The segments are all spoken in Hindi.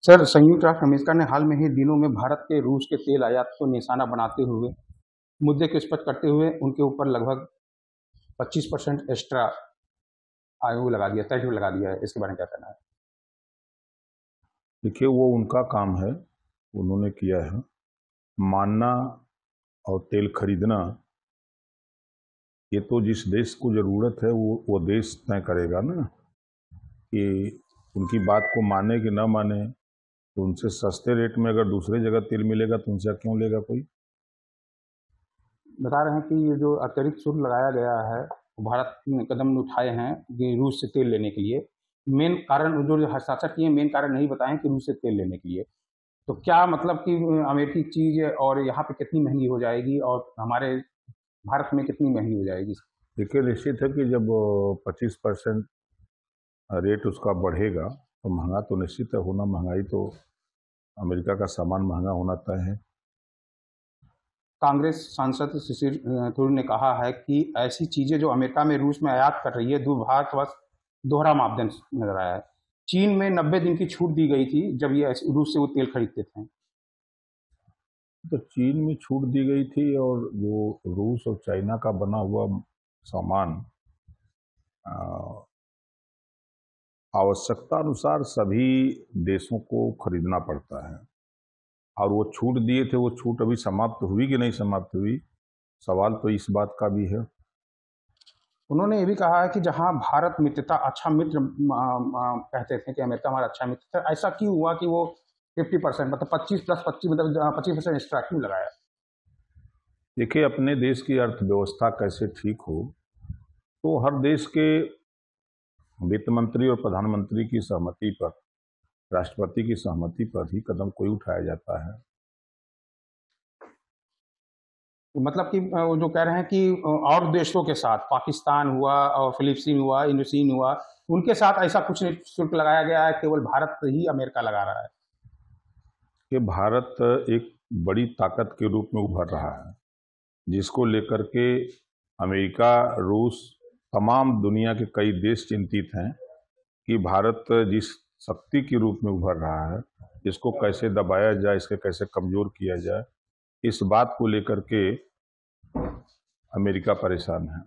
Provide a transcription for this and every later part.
सर, संयुक्त राष्ट्र अमेरिका ने हाल में ही दिनों में भारत के रूस के तेल आयात को निशाना बनाते हुए मुद्दे को स्पष्ट करते हुए उनके ऊपर लगभग 25% एक्स्ट्रा आयु लगा दिया, टैरिफ लगा दिया है। इसके बारे में क्या कहना है? देखिए, वो उनका काम है, उन्होंने किया है। मानना और तेल खरीदना ये तो जिस देश को ज़रूरत है वो देश तय करेगा ना कि उनकी बात को माने कि ना माने। तो उनसे सस्ते रेट में अगर दूसरे जगह तेल मिलेगा तो उनसे क्यों लेगा कोई। बता रहे हैं कि ये जो अतिरिक्त शुल्क लगाया गया है, भारत ने कदम उठाए हैं कि रूस से तेल लेने के लिए। मेन कारण जो हस्ताक्षर किए, मेन कारण नहीं बताएं कि रूस से तेल लेने के लिए। तो क्या मतलब कि अमेरिकी चीज़ और यहाँ पे कितनी महंगी हो जाएगी और हमारे भारत में कितनी महंगी हो जाएगी? देखिए, निश्चित है कि जब 25% रेट उसका बढ़ेगा तो महंगा तो निश्चित है होना। महंगाई तो अमेरिका का सामान महंगा होना तय है। कांग्रेस सांसद शिशिर थरूर ने कहा है कि ऐसी चीजें जो अमेरिका में रूस में आयात कर रही है, दुर्भाग्यवश दोहरा मापदंड नजर आया है। चीन में 90 दिन की छूट दी गई थी जब ये रूस से वो तेल खरीदते थे। तो चीन में छूट दी गई थी, और जो रूस और चाइना का बना हुआ सामान आवश्यकता अनुसार सभी देशों को खरीदना पड़ता है। और वो छूट दिए थे, वो छूट अभी समाप्त हुई कि नहीं समाप्त हुई, सवाल तो इस बात का भी है। उन्होंने ये भी कहा है कि जहां भारत मित्रता अच्छा मित्र कहते थे कि अमेरिका हमारा अच्छा मित्र था, ऐसा क्यों हुआ कि वो 50% मतलब 25+25 मतलब 25% एक्स्ट्रा क्यों लगाया? देखिए, अपने देश की अर्थव्यवस्था कैसे ठीक हो तो हर देश के वित्त मंत्री और प्रधानमंत्री की सहमति पर, राष्ट्रपति की सहमति पर ही कदम कोई उठाया जाता है। मतलब कि वो जो कह रहे हैं कि और देशों के साथ पाकिस्तान हुआ और फिलिपीन हुआ, इंडोचीन हुआ, उनके साथ ऐसा कुछ नहीं शुल्क लगाया गया है, केवल भारत ही अमेरिका लगा रहा है। कि भारत एक बड़ी ताकत के रूप में उभर रहा है, जिसको लेकर के अमेरिका, रूस, तमाम दुनिया के कई देश चिंतित हैं कि भारत जिस शक्ति के रूप में उभर रहा है, इसको कैसे दबाया जाए, इसके कैसे कमजोर किया जाए, इस बात को लेकर के अमेरिका परेशान है।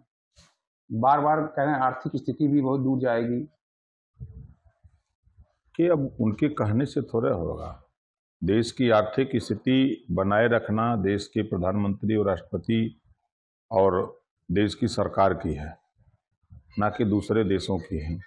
बार बार कह रहे हैं आर्थिक स्थिति भी बहुत दूर जाएगी। कि अब उनके कहने से थोड़ा होगा। देश की आर्थिक स्थिति बनाए रखना देश के प्रधानमंत्री और राष्ट्रपति और देश की सरकार की है, ना कि दूसरे देशों की है।